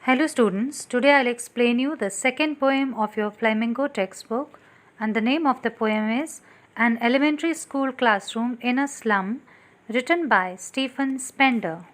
Hello students, today I'll explain you the second poem of your Flamingo textbook, and the name of the poem is An Elementary School Classroom in a Slum, written by Stephen Spender.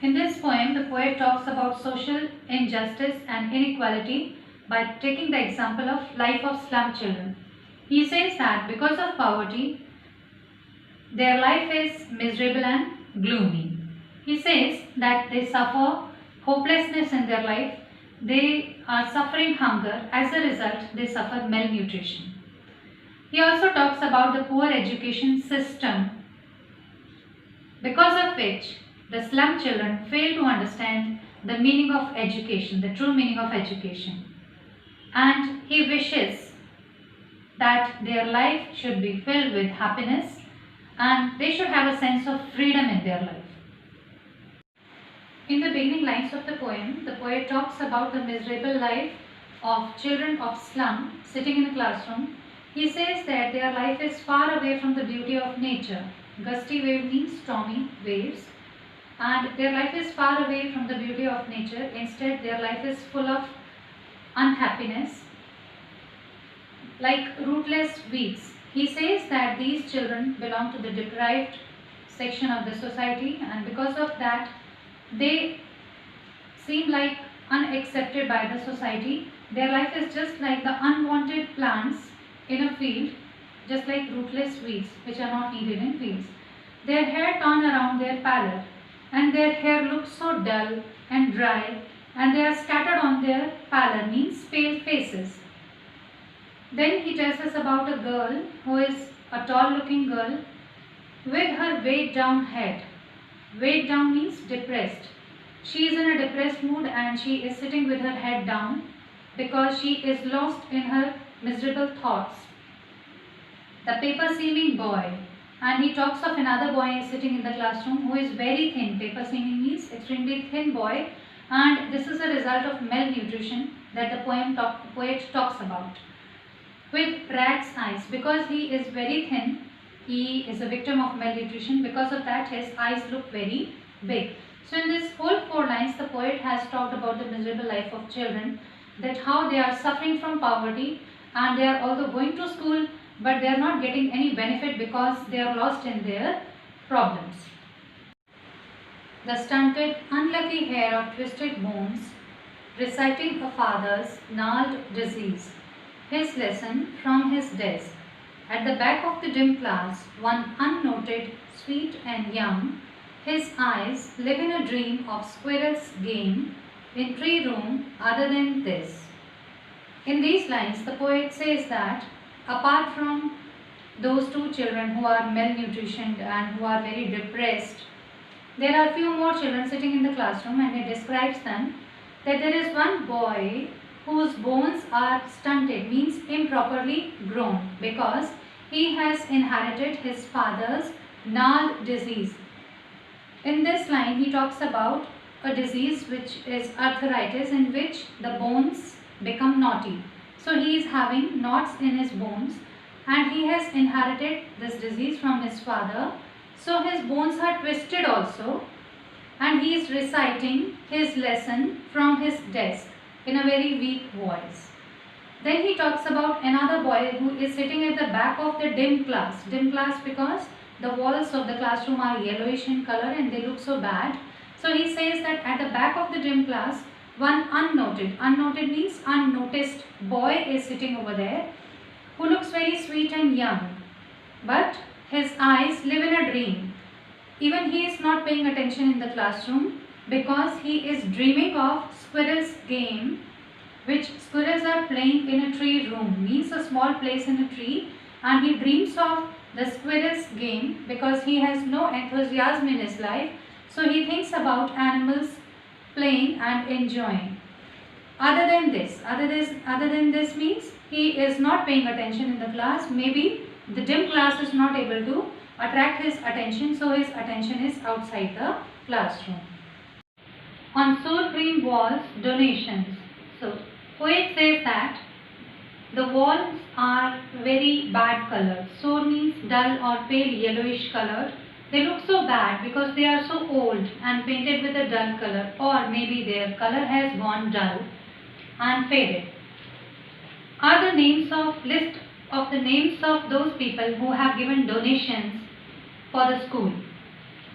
In this poem, the poet talks about social injustice and inequality by taking the example of life of slum children. He says that because of poverty, their life is miserable and gloomy. He says that they suffer hopelessness in their life, they are suffering hunger, as a result, they suffer malnutrition. He also talks about the poor education system, because of which the slum children fail to understand the meaning of education, the true meaning of education. And he wishes that their life should be filled with happiness and they should have a sense of freedom in their life. In the beginning lines of the poet talks about the miserable life of children of slum sitting in a classroom. He says that their life is far away from the beauty of nature. Gusty wave means stormy waves, and their life is far away from the beauty of nature. Instead, their life is full of unhappiness, like rootless weeds. He says that these children belong to the deprived section of the society, and because of that, they seem like unaccepted by the society. Their life is just like the unwanted plants in a field, just like rootless weeds which are not needed in fields. Their hair torn around their pallor, and their hair looks so dull and dry, and they are scattered on their pallor, means pale faces. Then he tells us about a girl who is a tall looking girl with her weighed down head. Weighed down means depressed. She is in a depressed mood and she is sitting with her head down because she is lost in her miserable thoughts. The paper seeming boy, and he talks of another boy sitting in the classroom who is very thin. Paper seeming means extremely thin boy, and this is a result of malnutrition that the poet talks about. With rat's eyes, because he is very thin, he is a victim of malnutrition. Because of that, his eyes look very big. So in this whole 4 lines, the poet has talked about the miserable life of children, that how they are suffering from poverty and they are although going to school, but they are not getting any benefit because they are lost in their problems. The stunted, unlucky hair of twisted bones, reciting a father's gnarled disease. His lesson from his desk. At the back of the dim class, one unnoted, sweet and young, his eyes live in a dream of squirrel's game in tree room other than this. In these lines, the poet says that apart from those 2 children who are malnutritioned and who are very depressed, there are few more children sitting in the classroom, and he describes them that there is one boy whose bones are stunted, means improperly grown, because he has inherited his father's gnarled disease. In this line, he talks about a disease which is arthritis, in which the bones become knotty. So he is having knots in his bones and he has inherited this disease from his father. So his bones are twisted also, and he is reciting his lesson from his desk in a very weak voice. Then he talks about another boy who is sitting at the back of the dim class. Dim class because the walls of the classroom are yellowish in color and they look so bad. So he says that at the back of the dim class, one unnoted means unnoticed boy is sitting over there, who looks very sweet and young, but his eyes live in a dream. Even he is not paying attention in the classroom because he is dreaming of squirrel's game, which squirrels are playing in a tree room, means a small place in a tree, and he dreams of the squirrel's game because he has no enthusiasm in his life. So he thinks about animals playing and enjoying. Other than this means he is not paying attention in the class. Maybe the dim class is not able to attract his attention, so his attention is outside the classroom. On sour green walls, donations. So poet says that the walls are very bad colored. Sour means dull or pale yellowish colored, They look so bad because they are so old and painted with a dull color, or maybe their color has gone dull and faded. Are the names of list of the names of those people who have given donations for the school.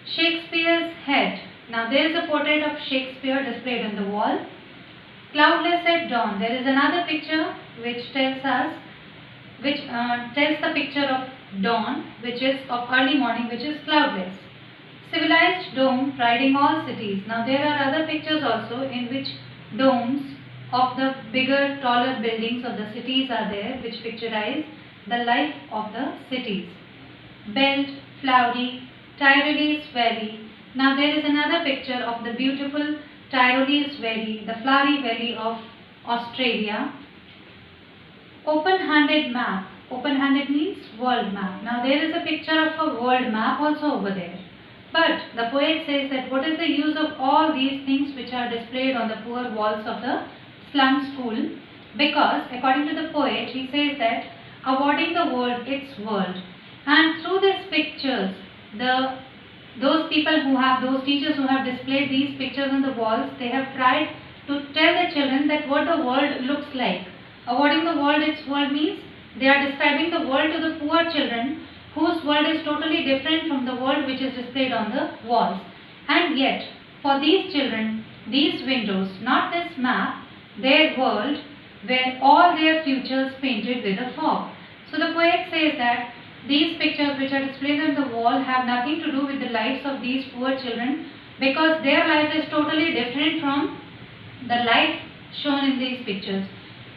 Shakespeare's head. Now there is a portrait of Shakespeare displayed on the wall. Cloudless at dawn. There is another picture which tells the picture of dawn, which is of early morning, which is cloudless. Civilized dome riding all cities. Now there are other pictures also in which domes of the bigger, taller buildings of the cities are there, which picturize the life of the cities. Belt, flowery, Tyrolese Valley. Now there is another picture of the beautiful Tyrolese Valley, the flowery valley of Australia. Open-handed map. Open-handed means world map. Now there is a picture of a world map also over there. But the poet says that what is the use of all these things which are displayed on the poor walls of the slum school? Because according to the poet, he says that awarding the world its world. And through these pictures, those teachers who have displayed these pictures on the walls, they have tried to tell the children that what the world looks like. Awarding the world its world means they are describing the world to the poor children whose world is totally different from the world which is displayed on the walls. And yet, for these children, these windows, not this map, their world, were all their futures painted with a fog. So the poet says that these pictures which are displayed on the wall have nothing to do with the lives of these poor children, because their life is totally different from the life shown in these pictures.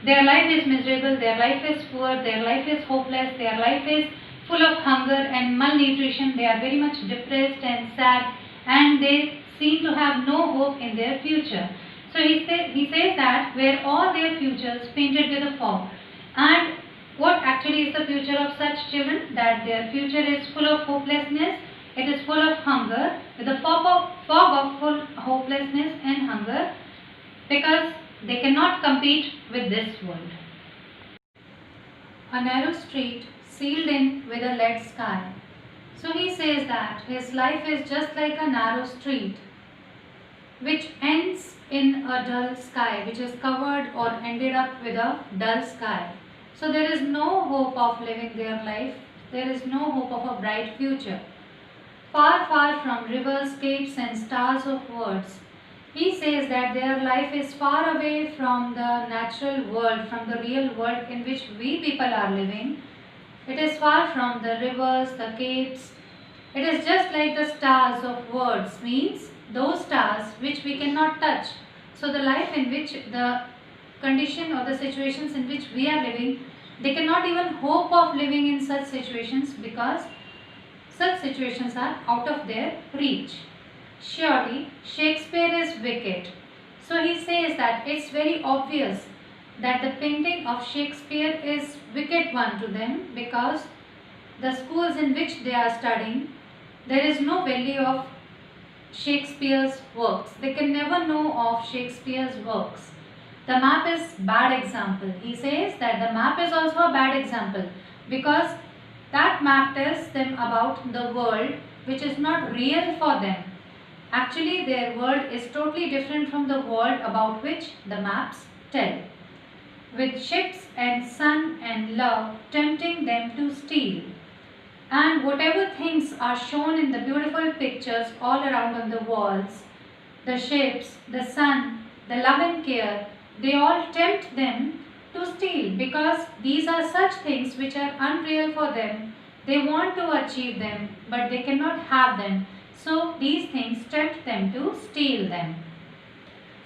Their life is miserable, their life is poor, their life is hopeless, their life is full of hunger and malnutrition. They are very much depressed and sad, and they seem to have no hope in their future. So he says that were all their futures painted with a fog. And what actually is the future of such children? That their future is full of hopelessness, it is full of hunger, with a fog of full hopelessness and hunger, because they cannot compete with this world. A narrow street sealed in with a lead sky. So he says that his life is just like a narrow street which ends in a dull sky, which is covered or ended up with a dull sky. So there is no hope of living their life, there is no hope of a bright future. Far, far from rivers, capes and stars of words, he says that their life is far away from the natural world, from the real world in which we people are living. It is far from the rivers, the capes. It is just like the stars of words, means those stars which we cannot touch. So the life in which the condition or the situations in which we are living, they cannot even hope of living in such situations, because such situations are out of their reach. Surely Shakespeare is wicked. So he says that it's very obvious that the painting of Shakespeare is wicked one to them, because the schools in which they are studying, there is no value of Shakespeare's works. They can never know of Shakespeare's works. The map is bad example. He says that the map is also a bad example, because that map tells them about the world which is not real for them. Actually, their world is totally different from the world about which the maps tell, with ships and sun and love tempting them to steal. And whatever things are shown in the beautiful pictures all around on the walls, the ships, the sun, the love and care, they all tempt them to steal, because these are such things which are unreal for them. They want to achieve them, but they cannot have them. So these things tempt them to steal them.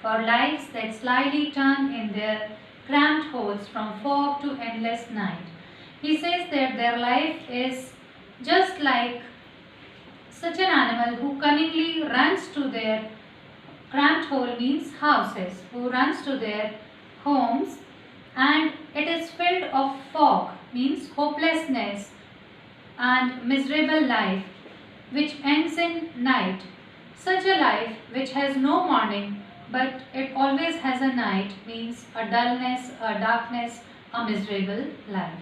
For lives that slyly turn in their cramped holes from fog to endless night. He says that their life is just like such an animal who cunningly runs to their cramped hole, means houses, who runs to their homes, and it is filled of fog, means hopelessness and miserable life, which ends in night. Such a life which has no morning, but it always has a night, means a dullness, a darkness, a miserable life.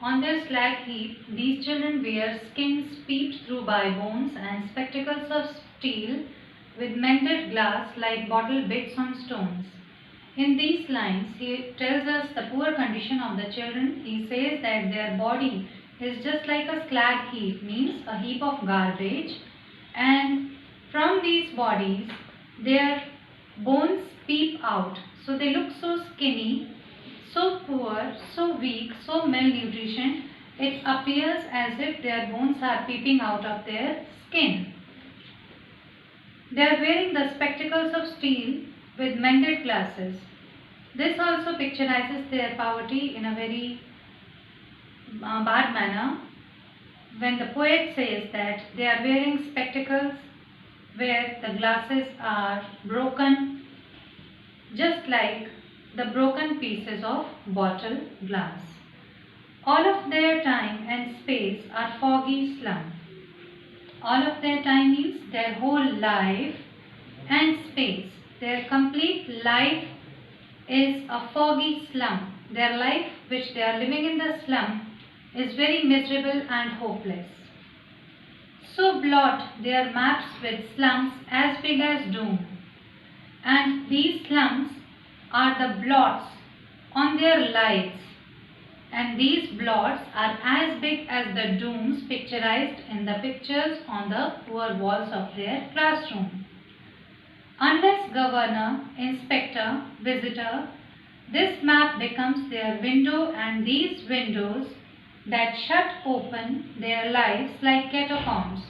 On their slag heap, these children wear skins peeped through by bones and spectacles of steel with mended glass like bottle bits on stones. In these lines, he tells us the poor condition of the children. He says that their body is just like a slag heap, means a heap of garbage, and from these bodies, their bones peep out. So they look so skinny, so poor, so weak, so malnutrition. It appears as if their bones are peeping out of their skin. They are wearing the spectacles of steel with mended glasses. This also picturizes their poverty in a very bad manner when the poet says that they are wearing spectacles where the glasses are broken, just like the broken pieces of bottle glass. All of their time and space are foggy slum. All of their time means their whole life and space. Their complete life is a foggy slum. Their life which they are living in the slum is very miserable and hopeless. So blot their maps with slums as big as doom. And these slums are the blots on their lives. And these blots are as big as the dooms picturized in the pictures on the poor walls of their classroom. Unless governor, inspector, visitor, this map becomes their window, and these windows that shut open their lives like catacombs.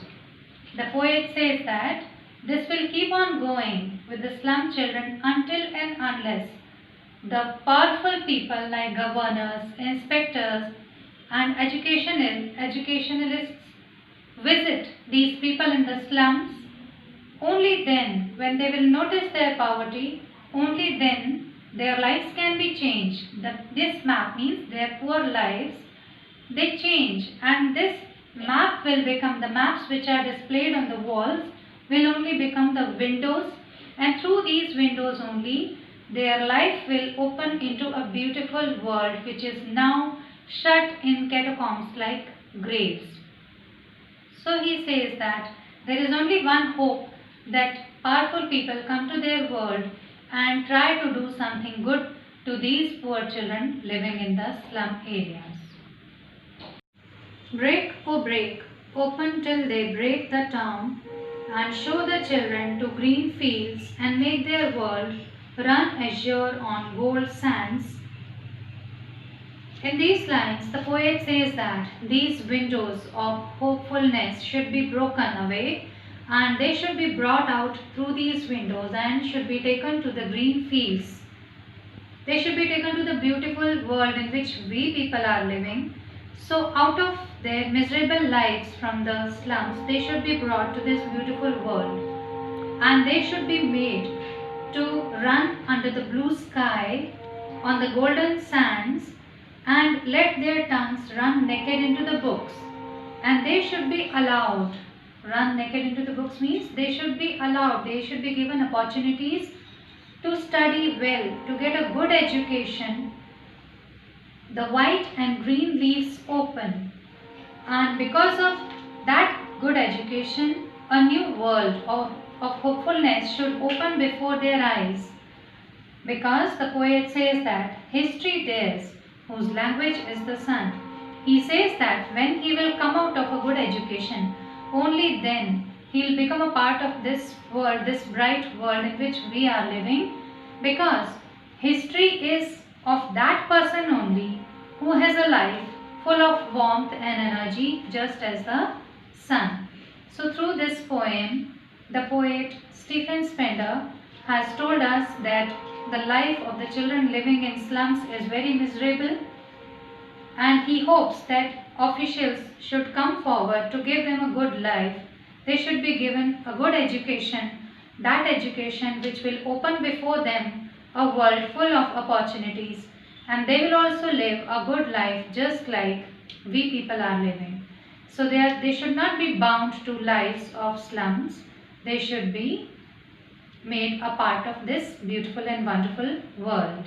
The poet says that this will keep on going with the slum children until and unless the powerful people like governors, inspectors and educationalists visit these people in the slums. Only then, when they will notice their poverty, only then their lives can be changed. This map means their poor lives, they change, and this map will become the maps which are displayed on the walls will only become the windows, and through these windows only their life will open into a beautiful world which is now shut in catacombs like graves. So he says that there is only one hope, that powerful people come to their world and try to do something good to these poor children living in the slum areas. Break, oh break, open till they break the town and show the children to green fields and make their world run azure on gold sands. In these lines, the poet says that these windows of hopefulness should be broken away, and they should be brought out through these windows and should be taken to the green fields. They should be taken to the beautiful world in which we people are living. So out of their miserable lives from the slums, they should be brought to this beautiful world, and they should be made to run under the blue sky on the golden sands, and let their tongues run naked into the books. And they should be allowed, run naked into the books means they should be allowed, they should be given opportunities to study well, to get a good education. The white and green leaves open, and because of that good education, a new world of hopefulness should open before their eyes. Because the poet says that history dares, whose language is the sun. He says that when he will come out of a good education, only then he will become a part of this world, this bright world in which we are living, because history is of that person only who has a life full of warmth and energy, just as the sun. So through this poem, the poet Stephen Spender has told us that the life of the children living in slums is very miserable, and he hopes that officials should come forward to give them a good life. They should be given a good education, that education which will open before them a world full of opportunities, and they will also live a good life just like we people are living. So they should not be bound to lives of slums. They should be made a part of this beautiful and wonderful world.